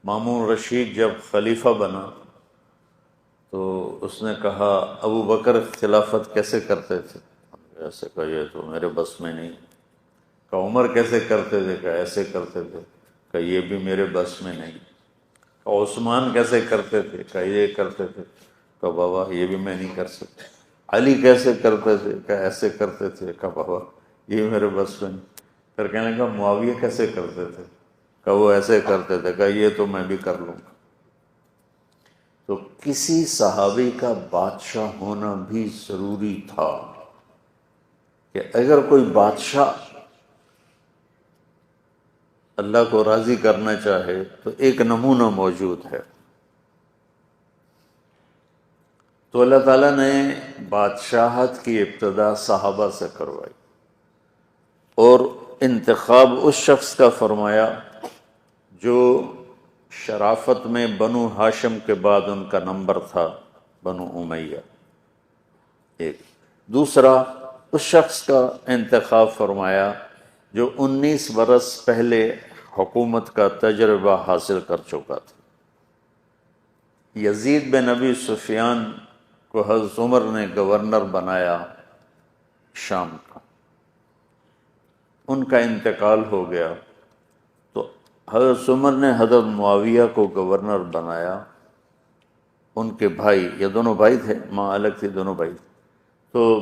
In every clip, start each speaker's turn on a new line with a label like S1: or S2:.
S1: مامون رشید جب خلیفہ بنا تو اس نے کہا ابو بکر خلافت کیسے کرتے تھے؟ ایسے کہا یہ تو میرے بس میں نہیں۔ کہا عمر کیسے کرتے تھے؟ کہا ایسے کرتے تھے۔ کہا یہ بھی میرے بس میں نہیں۔ کہا عثمان کیسے کرتے تھے؟ کہا یہ کرتے تھے۔ کہا بابا یہ بھی میں نہیں کر سکتا۔ علی کیسے کرتے تھے؟ کہا ایسے کرتے تھے۔ کہا بابا یہ میرے بس میں نہیں۔ پھر کہنے لگا معاویہ کیسے کرتے تھے؟ کہا وہ ایسے کرتے تھے۔ کہا یہ تو میں بھی کر لوں گا۔ تو کسی صحابی کا بادشاہ ہونا بھی ضروری تھا کہ اگر کوئی بادشاہ اللہ کو راضی کرنا چاہے تو ایک نمونہ موجود ہے۔ تو اللہ تعالیٰ نے بادشاہت کی ابتدا صحابہ سے کروائی اور انتخاب اس شخص کا فرمایا جو شرافت میں بنو ہاشم کے بعد ان کا نمبر تھا، بنو امیہ ایک۔ دوسرا اس شخص کا انتخاب فرمایا جو 19 برس پہلے حکومت کا تجربہ حاصل کر چکا تھا۔ یزید بن ابی سفیان کو حضرت عمر نے گورنر بنایا شام کا، ان کا انتقال ہو گیا تو حضرت عمر نے حضرت معاویہ کو گورنر بنایا۔ ان کے بھائی، یہ دونوں بھائی تھے، ماں الگ تھی، دونوں بھائی تھے۔ تو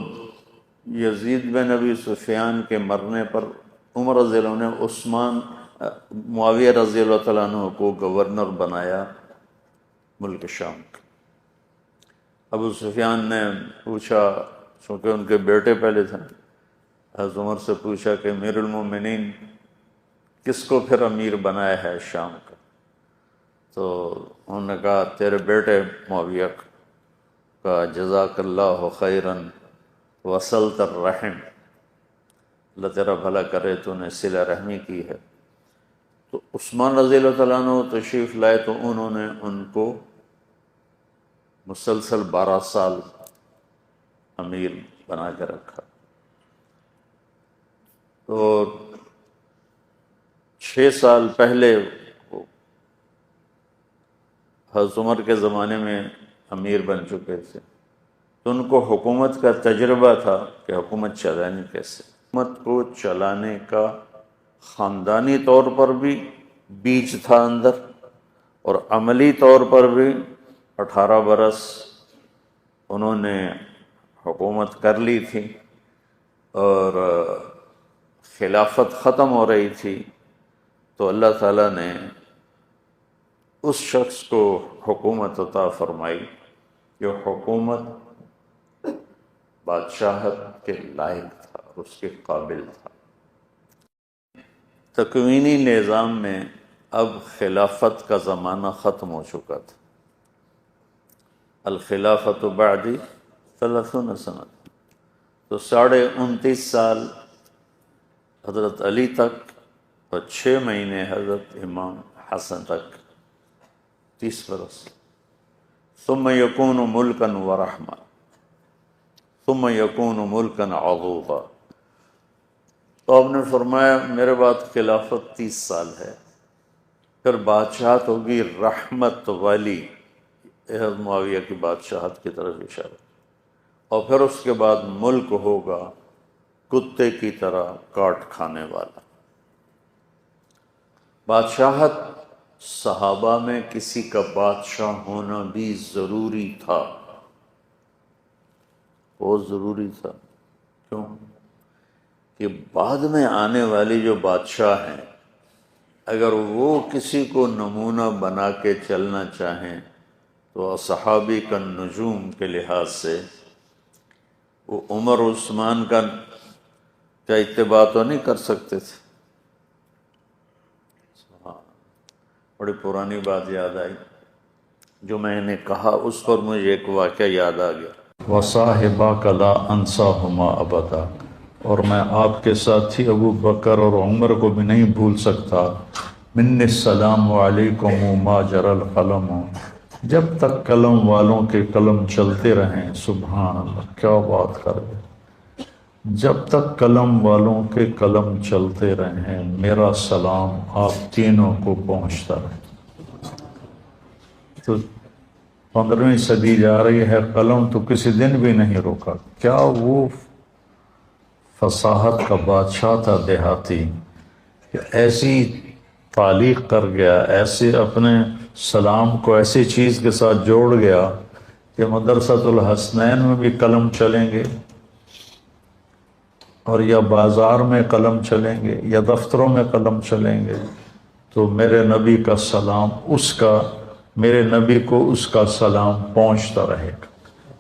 S1: یزید بن ابی سفیان کے مرنے پر عمر رضی اللہ عنہ نے معاویہ رضی اللہ تعالیٰ عنہ کو گورنر بنایا ملک شام کا۔ ابو سفیان نے پوچھا، چونکہ ان کے بیٹے پہلے تھے، حضرت عمر سے پوچھا کہ امیر المومنین کس کو پھر امیر بنایا ہے شام کا؟ تو انہوں نے کہا تیرے بیٹے معاویہ کا۔ جزاک اللہ خیراً وصلت الرحم، اللہ تیرا بھلا کرے، تو نے صلہ رحمی کی ہے۔ تو عثمان رضی اللہ تعالیٰ عنہ تشریف لائے تو انہوں نے ان کو مسلسل 12 سال امیر بنا کے رکھا۔ تو 6 سال پہلے حضرت عمر کے زمانے میں امیر بن چکے تھے، تو ان کو حکومت کا تجربہ تھا کہ حکومت چلانی کیسے۔ حکومت کو چلانے کا خاندانی طور پر بھی بیج تھا اندر، اور عملی طور پر بھی 18 برس انہوں نے حکومت کر لی تھی اور خلافت ختم ہو رہی تھی۔ تو اللہ تعالیٰ نے اس شخص کو حکومت عطا فرمائی جو حکومت بادشاہت کے لائق تھا اور اس کے قابل تھا۔ تکوینی نظام میں اب خلافت کا زمانہ ختم ہو چکا تھا۔ الخلافت بعدی 30 سنہ، تو 29.5 سال حضرت علی تک اور 6 مہینے حضرت امام حسن تک، 30 برس۔ ثم یکون ملکا ورحمہ، ثم یکون ملکا عضوضا۔ تو آپ نے فرمایا میرے بعد خلافت 30 سال ہے، پھر بادشاہت ہوگی رحمت والی، حضرت معاویہ کی بادشاہت کی طرف اشارہ، اور پھر اس کے بعد ملک ہوگا کتے کی طرح کاٹ کھانے والا۔ بادشاہت، صحابہ میں کسی کا بادشاہ ہونا بھی ضروری تھا، بہت ضروری تھا۔ کیوں؟ کہ بعد میں آنے والی جو بادشاہ ہیں، اگر وہ کسی کو نمونہ بنا کے چلنا چاہیں تو صحابی کا نجوم کے لحاظ سے وہ عمر عثمان کا اتباع تو نہیں کر سکتے تھے۔ بڑی پرانی بات یاد آئی جو میں نے کہا، اس پر مجھے ایک واقعہ یاد آ گیا۔ وَصَاحِبَاكَ لَا أَنْسَاهُمَا أَبَدًا، اور میں آپ کے ساتھی ابو بکر اور عمر کو بھی نہیں بھول سکتا۔ مِنِّ السَّلَامُ عَلَيْكُمْ مَا جَرَى الْقَلَمُ، جب تک قلم والوں کے قلم چلتے رہیں۔ سبحان اللہ، کیا بات کر گئے۔ جب تک قلم والوں کے قلم چلتے رہیں، میرا سلام آپ تینوں کو پہنچتا رہے۔
S2: تو 15ویں صدی جا رہی ہے، قلم تو کسی دن بھی نہیں روکا. کیا وہ فصاحت کا بادشاہ تھا دیہاتی کہ ایسی تعلیق کر گیا، ایسے اپنے سلام کو ایسی چیز کے ساتھ جوڑ گیا کہ مدرسۃ الحسنین میں بھی قلم چلیں گے، اور یا بازار میں قلم چلیں گے یا دفتروں میں قلم چلیں گے، تو میرے نبی کا سلام میرے نبی کو اس کا سلام پہنچتا رہے گا.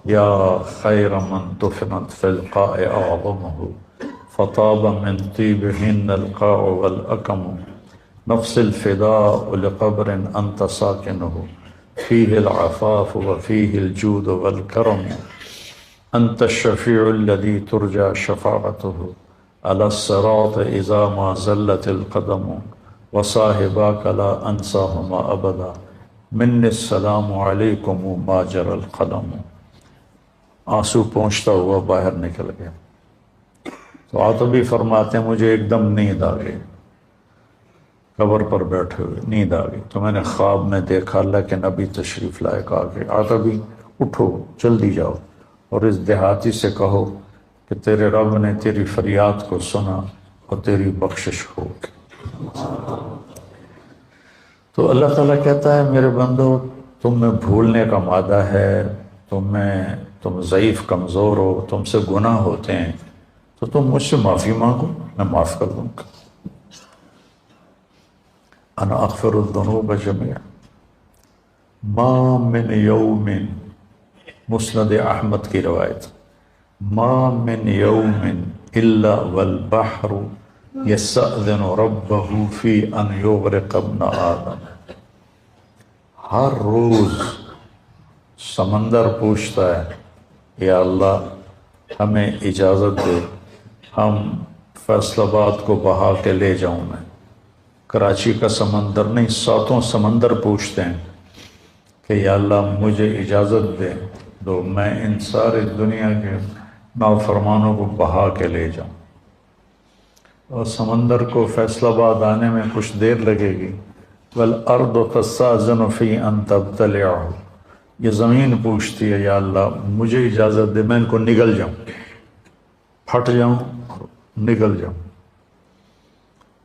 S2: یا خیر من دفنت فی القاع اعظمہ فطاب من طیبہن القاع والاکم نفس الفداء لقبر انت ساکنہ فیہ العفاف وفیہ الجود والکرم انت الشفیع الذی ترجى شفاعته علی الصراط اذا ما زلت القدم وصاحباک لا انساہما ابدا من السلام علیکم ما جرى القلم. آنسو پہنچتا ہوا باہر نکل گیا. تو عاطبی فرماتے ہیں مجھے ایک دم نیند آ گئی، قبر پر بیٹھے ہوئے نیند آ گئی، تو میں نے خواب میں دیکھا اللہ کے نبی تشریف لائے. کہا کہ عاطبی اٹھو جلدی جاؤ اور اس دیہاتی سے کہو کہ تیرے رب نے تیری فریاد کو سنا اور تیری بخشش ہوگی. تو اللہ تعالیٰ کہتا ہے میرے بندو تم میں بھولنے کا مادہ ہے، تم ضعیف کمزور ہو، تم سے گناہ ہوتے ہیں، تو تم مجھ سے معافی مانگو، میں معاف کر دوں گا. انا اغفر الذنوب جميعا ما من یوم، مسند احمد کی روایت، ما من یوم الا والبحر یستأذن ربہ فی ان یغرق ابن آدم. ہر روز سمندر پوچھتا ہے یا اللہ ہمیں اجازت دے، ہم فیصل آباد کو بہا کے لے جاؤں میں. کراچی کا سمندر نہیں، 7 سمندر پوچھتے ہیں کہ یا اللہ مجھے اجازت دے دو میں ان ساری دنیا کے نافرمانوں کو بہا کے لے جاؤں. اور سمندر کو فیصل آباد آنے میں کچھ دیر لگے گی. والارض تستأذن فی ان تبتلعہ، یہ زمین پوچھتی ہے یا اللہ مجھے اجازت دے میں ان کو نگل جاؤں، پھٹ جاؤں، نگل جاؤں.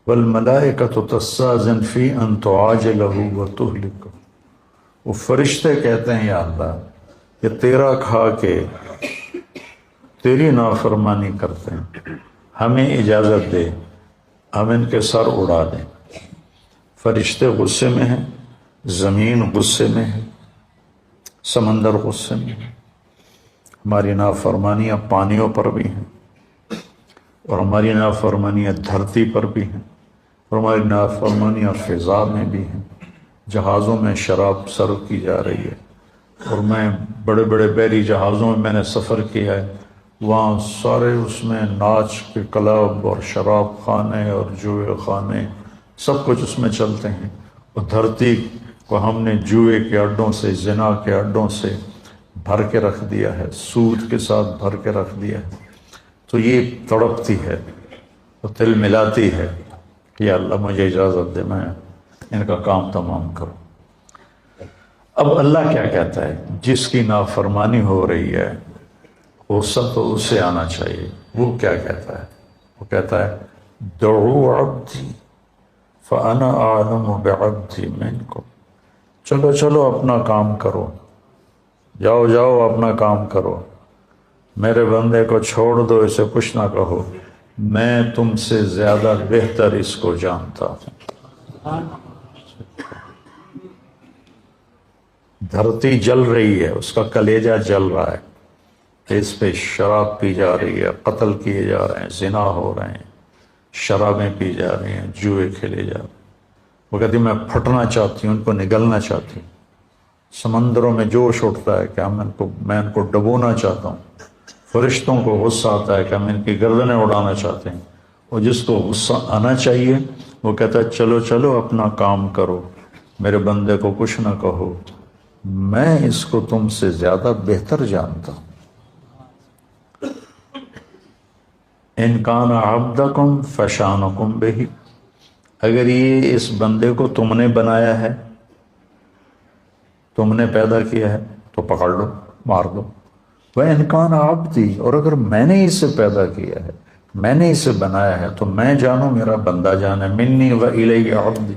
S2: والملائکۃ تستأذن فی ان تعاجلہ وتہلکہ، وہ فرشتے کہتے ہیں یا اللہ کہ تیرا کھا کے تیری نافرمانی کرتے ہیں، ہمیں اجازت دے ہم ان کے سر اڑا دیں. فرشتے غصے میں ہیں، زمین غصے میں ہے، سمندر غصے میں ہے. ہماری نافرمانیاں پانیوں پر بھی ہیں، اور ہماری نافرمانیاں دھرتی پر بھی ہیں، اور ہماری نافرمانیاں فضا میں بھی ہیں. جہازوں میں شراب سرو کی جا رہی ہے، اور میں بڑے بڑے بحری جہازوں میں نے سفر کیا ہے، وہاں سارے اس میں ناچ کے کلب اور شراب خانے اور جوئے خانے سب کچھ اس میں چلتے ہیں. اور دھرتی کو ہم نے جوئے کے اڈوں سے، زنا کے اڈوں سے بھر کے رکھ دیا ہے، سود کے ساتھ بھر کے رکھ دیا ہے. تو یہ تڑپتی ہے اور دل ملاتی ہے کہ یا اللہ مجھے اجازت دے میں ان کا کام تمام کروں. اب اللہ کیا کہتا ہے؟ جس کی نافرمانی ہو رہی ہے غصہ تو اسے آنا چاہیے. وہ کیا کہتا ہے؟ وہ کہتا ہے دعو عبدی فانا اعلم بعبدی منکم، چلو چلو اپنا کام کرو، جاؤ جاؤ اپنا کام کرو، میرے بندے کو چھوڑ دو، اسے کچھ نہ کہو، میں تم سے زیادہ بہتر اس کو جانتا ہوں. دھرتی جل رہی ہے، اس کا کلیجہ جل رہا ہے کہ اس پہ شراب پی جا رہی ہے، قتل کیے جا رہے ہیں، زنا ہو رہے ہیں، شرابیں پی جا رہی ہیں، جوئے کھیلے جا رہے ہیں. وہ کہتی میں پھٹنا چاہتی ہوں، ان کو نگلنا چاہتی ہوں. سمندروں میں جوش اٹھتا ہے کہ میں ان کو ڈبونا چاہتا ہوں. فرشتوں کو غصہ آتا ہے کہ ہم ان کی گردنیں اڑانا چاہتے ہیں. اور جس کو غصہ آنا چاہیے وہ کہتا ہے چلو چلو اپنا کام کرو، میرے بندے کو کچھ نہ کہو، میں اس کو تم سے زیادہ بہتر جانتا ہوں. ان کان عبدکم فشانکم بہ، اگر یہ اس بندے کو تم نے بنایا ہے تم نے پیدا کیا ہے تو پکڑ لو، مار دو۔ وَإِنْ كَانَ عَبْدِي، اور اگر میں نے اسے پیدا کیا ہے، میں نے اسے بنایا ہے، تو میں جانوں میرا بندہ جان ہے، مِنِّي وَإِلَيَّ عَبْدِي،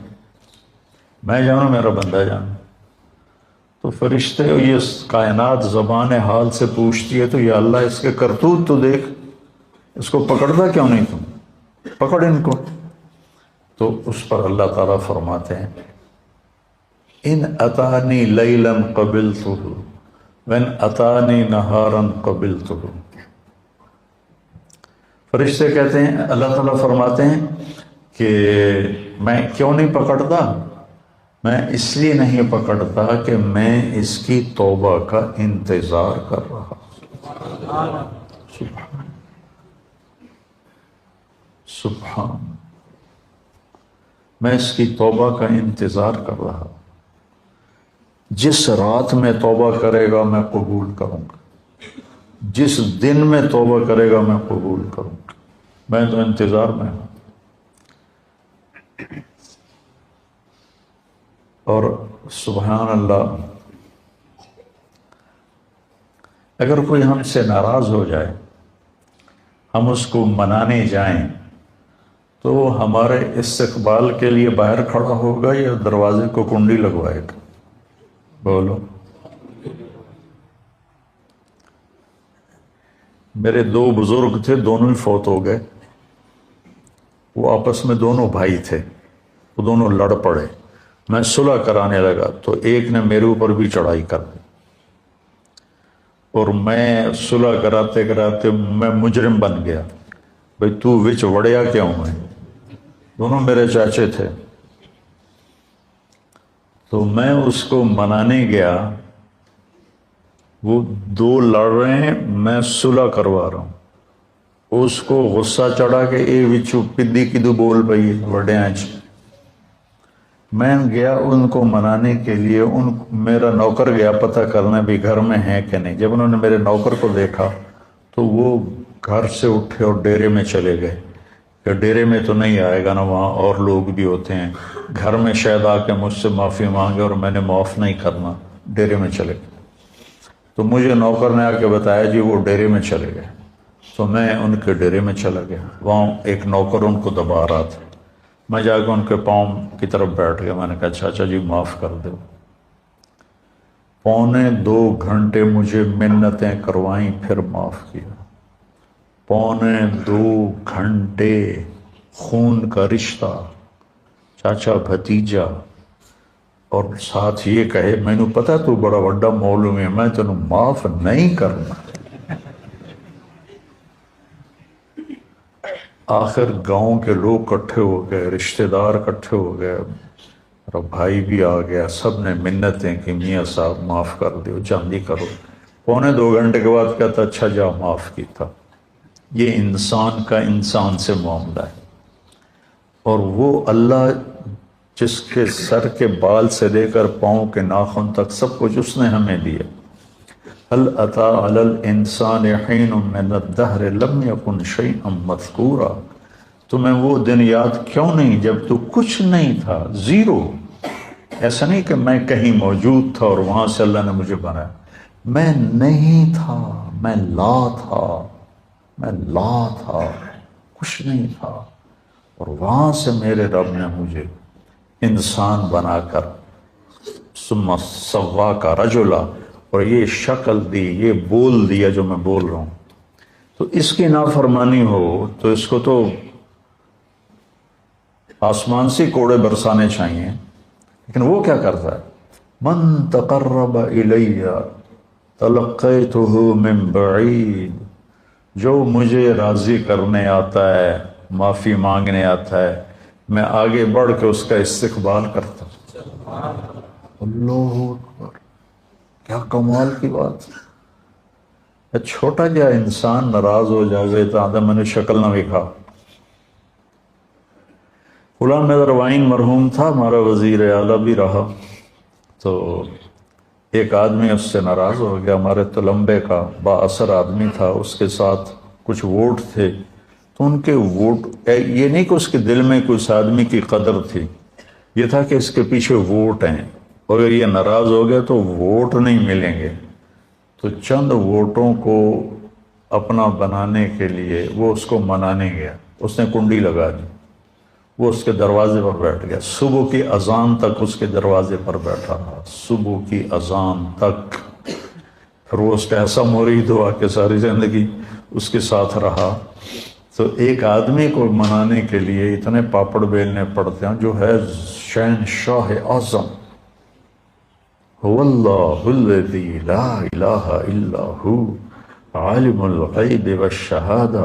S2: میں جانوں میرا بندہ جان ہے۔ تو فرشتے یہ کائنات زبان حال سے پوچھتی ہے، تو یا اللہ اس کے کرتوت تو دیکھ، اس کو پکڑتا کیوں نہیں تم؟ پکڑ ان کو۔ تو اس پر اللہ تعالیٰ فرماتے ہیں ان اتانی لیلا قبلتہ وان اتانی نہارا قبلتہ۔ فرشتے کہتے ہیں، اللہ تعالیٰ فرماتے ہیں کہ میں کیوں نہیں پکڑتا؟ میں اس لیے نہیں پکڑتا کہ میں اس کی توبہ کا انتظار کر رہا۔ سبحان، میں اس کی توبہ کا انتظار کر رہا۔ جس رات میں توبہ کرے گا میں قبول کروں گا، جس دن میں توبہ کرے گا میں قبول کروں گا، میں تو انتظار میں ہوں۔ اور سبحان اللہ، اگر کوئی ہم سے ناراض ہو جائے، ہم اس کو منانے جائیں، تو وہ ہمارے استقبال کے لیے باہر کھڑا ہوگا یا دروازے کو کنڈی لگوائے گا؟ بولو۔ میرے دو بزرگ تھے، دونوں ہی فوت ہو گئے۔ وہ آپس میں دونوں بھائی تھے، وہ دونوں لڑ پڑے۔ میں صلح کرانے لگا تو ایک نے میرے اوپر بھی چڑھائی کر دی، اور میں صلح کراتے کراتے میں مجرم بن گیا۔ بھئی تو وچ وڑیا کیوں ہے؟ دونوں میرے چاچے تھے۔ تو میں اس کو منانے گیا، وہ دو لڑ رہے ہیں، میں صلح کروا رہا ہوں۔ اس کو غصہ چڑھا کہ اے وچو پدی کدو بول پئی وڈیاں چ۔ میں گیا ان کو منانے کے لیے، میرا نوکر گیا پتہ کرنے بھی گھر میں ہیں کہ نہیں۔ جب انہوں نے میرے نوکر کو دیکھا تو وہ گھر سے اٹھے اور ڈیرے میں چلے گئے کہ ڈیرے میں تو نہیں آئے گا نا، وہاں اور لوگ بھی ہوتے ہیں، گھر میں شاید آ کے مجھ سے معافی مانگے اور میں نے معاف نہیں کرنا۔ ڈیرے میں چلے گئے تو مجھے نوکر نے آ کے بتایا جی وہ ڈیرے میں چلے گئے۔ تو میں ان کے ڈیرے میں چلا گیا، وہاں ایک نوکر ان کو دبا رہا تھا۔ میں جا کے ان کے پاؤں کی طرف بیٹھ گیا، میں نے کہا چاچا جی معاف کر دو۔ 2.25 گھنٹے مجھے منتیں کروائیں، پھر معاف کیا۔ 2.25 گھنٹے خون کا رشتہ، چاچا بھتیجا، اور ساتھ یہ کہے مینو پتا تو بڑا وڈا مولوی ہے، میں تینوں معاف نہیں کرنا۔ آخر گاؤں کے لوگ کٹھے ہو گئے، رشتہ دار کٹھے ہو گئے، میرا بھائی بھی آ گیا، سب نے منتیں کہ میاں صاحب معاف کر دیو، جلدی کرو۔ 2.25 گھنٹے کے بعد کہتا اچھا جا معاف کیتا۔ یہ انسان کا انسان سے معاملہ ہے، اور وہ اللہ جس کے سر کے بال سے لے کر پاؤں کے ناخن تک سب کچھ اس نے ہمیں دیا۔ هل اتى على الانسان حين من الدهر لم يكن شيئا مذكورا، تمہیں وہ دن یاد کیوں نہیں جب تو کچھ نہیں تھا، زیرو۔ ایسا نہیں کہ میں کہیں موجود تھا اور وہاں سے اللہ نے مجھے بنایا، میں نہیں تھا، میں لا تھا، میں لا تھا، کچھ نہیں تھا، اور وہاں سے میرے رب نے مجھے انسان بنا کر ثم سواک رجلا، اور یہ شکل دی، یہ بول دیا جو میں بول رہا ہوں۔ تو اس کی نافرمانی ہو تو اس کو تو آسمان سے کوڑے برسانے چاہیے، لیکن وہ کیا کرتا ہے؟ من تقرب الی تلقیتہ من بعید، جو مجھے راضی کرنے آتا ہے، معافی مانگنے آتا ہے، میں آگے بڑھ کے اس کا استقبال کرتا ہوں۔ اللہ اکبر، کیا کمال کی بات ہے۔ چھوٹا جا انسان ناراض ہو جائے تو آدھا میں نے شکل نہ وکھا۔ غلام نظر وائن مرحوم تھا، ہمارا وزیر اعلیٰ بھی رہا، تو ایک آدمی اس سے ناراض ہو گیا، ہمارے تلمبے کا با اثر آدمی تھا، اس کے ساتھ کچھ ووٹ تھے، تو ان کے ووٹ، یہ نہیں کہ اس کے دل میں کوئی اس آدمی کی قدر تھی، یہ تھا کہ اس کے پیچھے ووٹ ہیں، اگر یہ ناراض ہو گئے تو ووٹ نہیں ملیں گے، تو چند ووٹوں کو اپنا بنانے کے لیے وہ اس کو منانے گیا، اس نے کنڈی لگا دی، وہ اس کے دروازے پر بیٹھ گیا، صبح کی اذان تک اس کے دروازے پر بیٹھا رہا، صبح کی اذان تک۔ پھر وہ اس کا ایسا مرید ہوا کہ ساری زندگی اس کے ساتھ رہا۔ تو ایک آدمی کو منانے کے لیے اتنے پاپڑ بیلنے پڑتے ہیں، جو ہے شہنشاہ اعظم، هو اللہ الذی لا الہ الا ہو عالم الغیب والشہادہ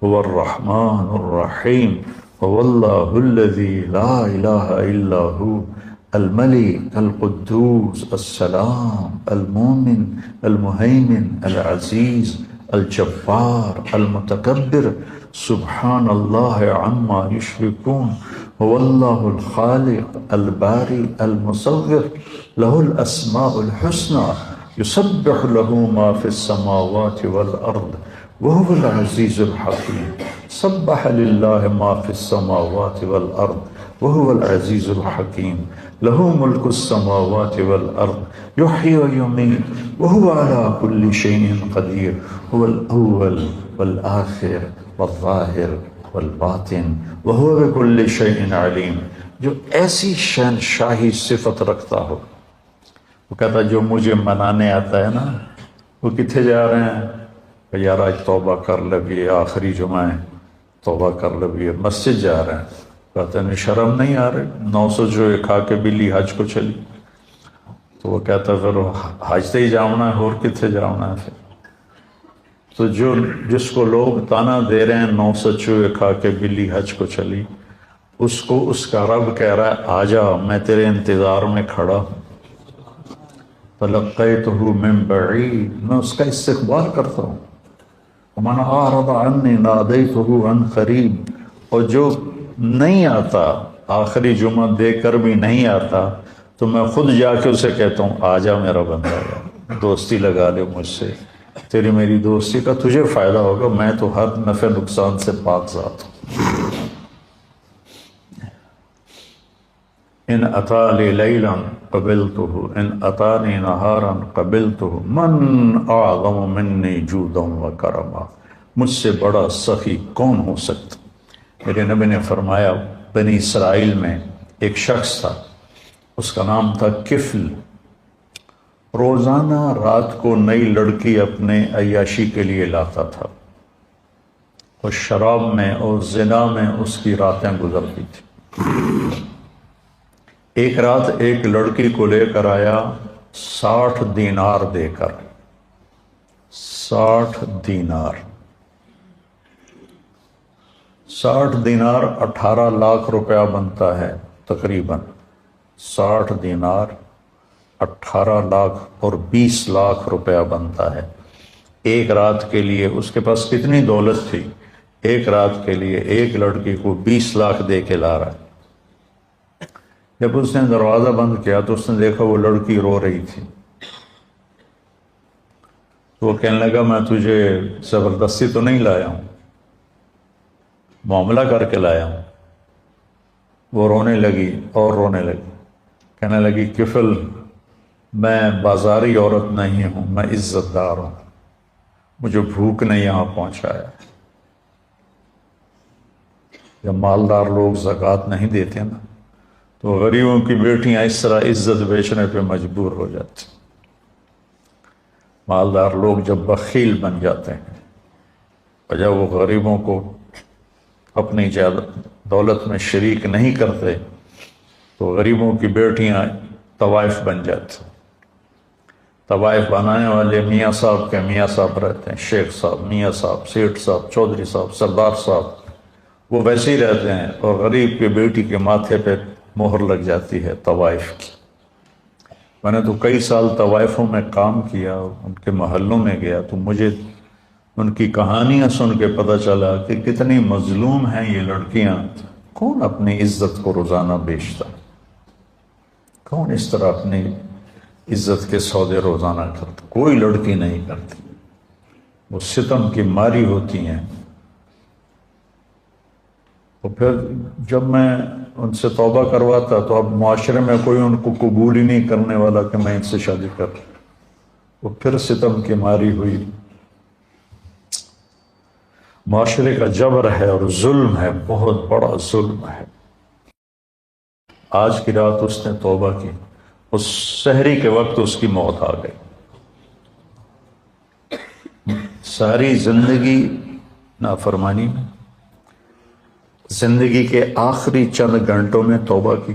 S2: هو الرحمن الرحیم هو اللہ الذی لا الہ الا ہو الملک القدوس السلام المومن المہیمن العزیز الجبار المتکبر سبحان اللہ عما یشرکون هو اللہ الخالق الباری المصور له الاسماء الحسنى يسبح له ما في السماوات والارض وهو العزيز الحكيم سبح لله ما في السماوات والارض وهو العزيز الحكيم له ملك السماوات والارض يحيي ويميت وهو على كل شيء قدير هو الاول والآخر والظاہر والباطن وهو بكل شيء علیم۔ جو ایسی شہنشاہی صفت رکھتا ہو، وہ کہتا جو مجھے منانے آتا ہے نا، وہ کتنے جا رہے ہیں؟ کہ یار آج توبہ کر لگی، آخری جمعہ ہے، توبہ کر لگی، مسجد جا رہے ہیں۔ کہتے ہیں شرم نہیں آ رہے؟ 900 جو کھا کے بلی حج کو چلی۔ تو وہ کہتا پھر حج تے ہی جاؤنا ہے، اور کتنے جاؤنا ہے پھر؟ تو جس کو لوگ تانا دے رہے ہیں 900 چوہے کھا کے بلی حج کو چلی، اس کو اس کا رب کہہ رہا ہے آجا، میں تیرے انتظار میں کھڑا ہوں۔ فَلَقَّيْتُهُ مِن بَعِيدٍ، میں اس کا استقبال کرتا ہوں۔ وَمَنْ أَعْرَضَ عَنِّي نَادَيْتُهُ عَنْ قَرِيبٍ، اور جو نہیں آتا، آخری جمعہ دے کر بھی نہیں آتا، تو میں خود جا کے اسے کہتا ہوں آجا میرا بندہ، دوستی لگا لے مجھ سے، تیری میری دوستی کا تجھے فائدہ ہوگا، میں تو ہر نفع نقصان سے پاک ذات ہوں۔ ان اتا لی لیلا قبلتہ ان اتانی نہارا قبلتہ من اعظم منی جودا و کرما، مجھ سے بڑا سخی کون ہو سکتا؟ میرے نبی نے فرمایا بنی اسرائیل میں ایک شخص تھا، اس کا نام تھا کفل، روزانہ رات کو نئی لڑکی اپنے عیاشی کے لیے لاتا تھا، اور شراب میں اور زنا میں اس کی راتیں گزرتی تھی۔ ایک رات ایک لڑکی کو لے کر آیا 60 دینار دے کر، 60 دینار، 60 دینار 18 لاکھ روپیہ بنتا ہے تقریباً، 60 دینار 18 لاکھ اور 20 لاکھ روپیہ بنتا ہے۔ ایک رات کے لیے اس کے پاس کتنی دولت تھی، ایک رات کے لیے ایک لڑکی کو 20 لاکھ دے کے لا رہا ہے۔ جب اس نے دروازہ بند کیا تو اس نے دیکھا وہ لڑکی رو رہی تھی، تو وہ کہنے لگا میں تجھے زبردستی تو نہیں لایا ہوں، معاملہ کر کے لایا ہوں۔ وہ رونے لگی اور رونے لگی، کہنے لگی کفل میں بازاری عورت نہیں ہوں، میں عزت دار ہوں، مجھے بھوک نے یہاں پہنچایا۔ جب مالدار لوگ زکوٰۃ نہیں دیتے نا، تو غریبوں کی بیٹیاں اس طرح عزت بیچنے پہ مجبور ہو جاتی۔ مالدار لوگ جب بخیل بن جاتے ہیں اور جب وہ غریبوں کو اپنی دولت میں شریک نہیں کرتے، تو غریبوں کی بیٹیاں طوائف بن جاتی۔ طوائف بنانے والے میاں صاحب کے میاں صاحب رہتے ہیں، شیخ صاحب، میاں صاحب، سیٹھ صاحب، چودھری صاحب، سردار صاحب، وہ ویسے ہی رہتے ہیں، اور غریب کی بیٹی کے ماتھے پہ مہر لگ جاتی ہے طوائف کی۔ میں نے تو کئی سال طوائفوں میں کام کیا، ان کے محلوں میں گیا، تو مجھے ان کی کہانیاں سن کے پتہ چلا کہ کتنی مظلوم ہیں یہ لڑکیاں۔ کون اپنی عزت کو روزانہ بیچتا، کون اس طرح اپنی عزت کے سودے روزانہ کرتا؟ کوئی لڑکی نہیں کرتی، وہ ستم کی ماری ہوتی ہیں۔ تو پھر جب میں ان سے توبہ کرواتا تو اب معاشرے میں کوئی ان کو قبول ہی نہیں کرنے والا کہ میں ان سے شادی کر. وہ پھر ستم کی ماری ہوئی. معاشرے کا جبر ہے اور ظلم ہے، بہت بڑا ظلم ہے. آج کی رات اس نے توبہ کی، اس سحری کے وقت اس کی موت آ گئی. ساری زندگی نافرمانی میں، زندگی کے آخری چند گھنٹوں میں توبہ کی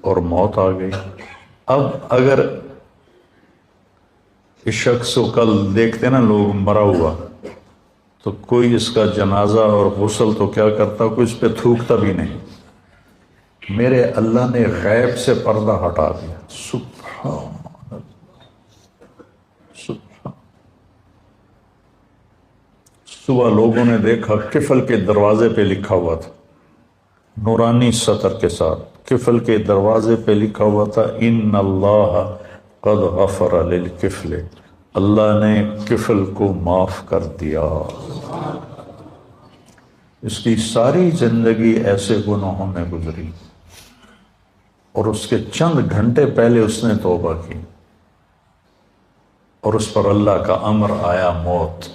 S2: اور موت آ گئی. اب اگر اس شخص کو کل دیکھتے نا لوگ مرا ہوا، تو کوئی اس کا جنازہ اور غسل تو کیا کرتا، کوئی اس پہ تھوکتا بھی نہیں. میرے اللہ نے غیب سے پردہ ہٹا دیا. سبحان اللہ، سبحان. صبح لوگوں نے دیکھا کفل کے دروازے پہ لکھا ہوا تھا، نورانی سطر کے ساتھ کفل کے دروازے پہ لکھا ہوا تھا ان اللہ قد غفر للکفل، اللہ نے کفل کو معاف کر دیا. اس کی ساری زندگی ایسے گناہوں میں گزری اور اس کے چند گھنٹے پہلے اس نے توبہ کی اور اس پر اللہ کا امر آیا موت.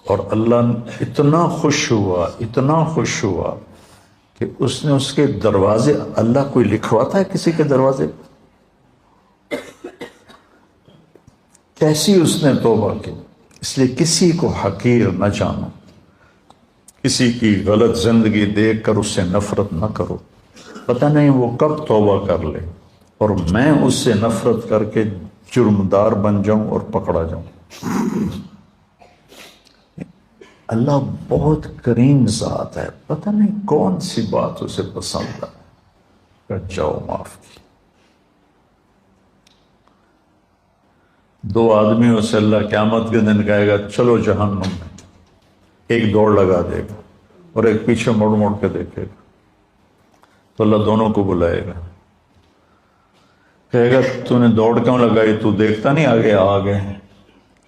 S2: اور اللہ اتنا خوش ہوا، اتنا خوش ہوا کہ اس نے اس کے دروازے، اللہ کوئی لکھواتا ہے کسی کے دروازے، کیسی اس نے توبہ کی. اس لیے کسی کو حقیر نہ جانو، کسی کی غلط زندگی دیکھ کر اس سے نفرت نہ کرو. پتہ نہیں وہ کب توبہ کر لے اور میں اس سے نفرت کر کے جرمدار بن جاؤں اور پکڑا جاؤں. اللہ بہت کریم ذات ہے، پتہ نہیں کون سی بات اسے پسند ہے کہ جاؤ معاف کی. دو آدمیوں سے اللہ قیامت کے دن کہے گا چلو جہنم میں، ایک دوڑ لگا دے گا اور ایک پیچھے مڑ مڑ کے دیکھے گا. تو اللہ دونوں کو بلائے گا، کہے گا تو نے دوڑ کیوں لگائی، تو دیکھتا نہیں آگے آگے.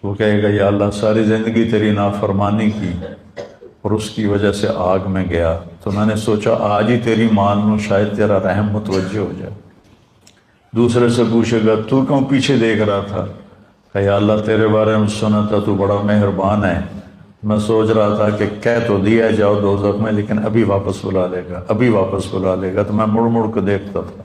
S2: وہ کہے گا یا اللہ ساری زندگی تیری نافرمانی کی اور اس کی وجہ سے آگ میں گیا، تو میں نے سوچا آج ہی تیری مان لوں، شاید تیرا رحم متوجہ ہو جائے. دوسرے سے پوچھے گا تو کیوں پیچھے دیکھ رہا تھا، کہ یا اللہ تیرے بارے میں سنا تھا تو بڑا مہربان ہے، میں سوچ رہا تھا کہ کہہ تو دیا جاؤ دوزخ میں لیکن ابھی واپس بلا لے گا، ابھی واپس بلا لے گا، تو میں مڑ مڑ کے دیکھتا تھا.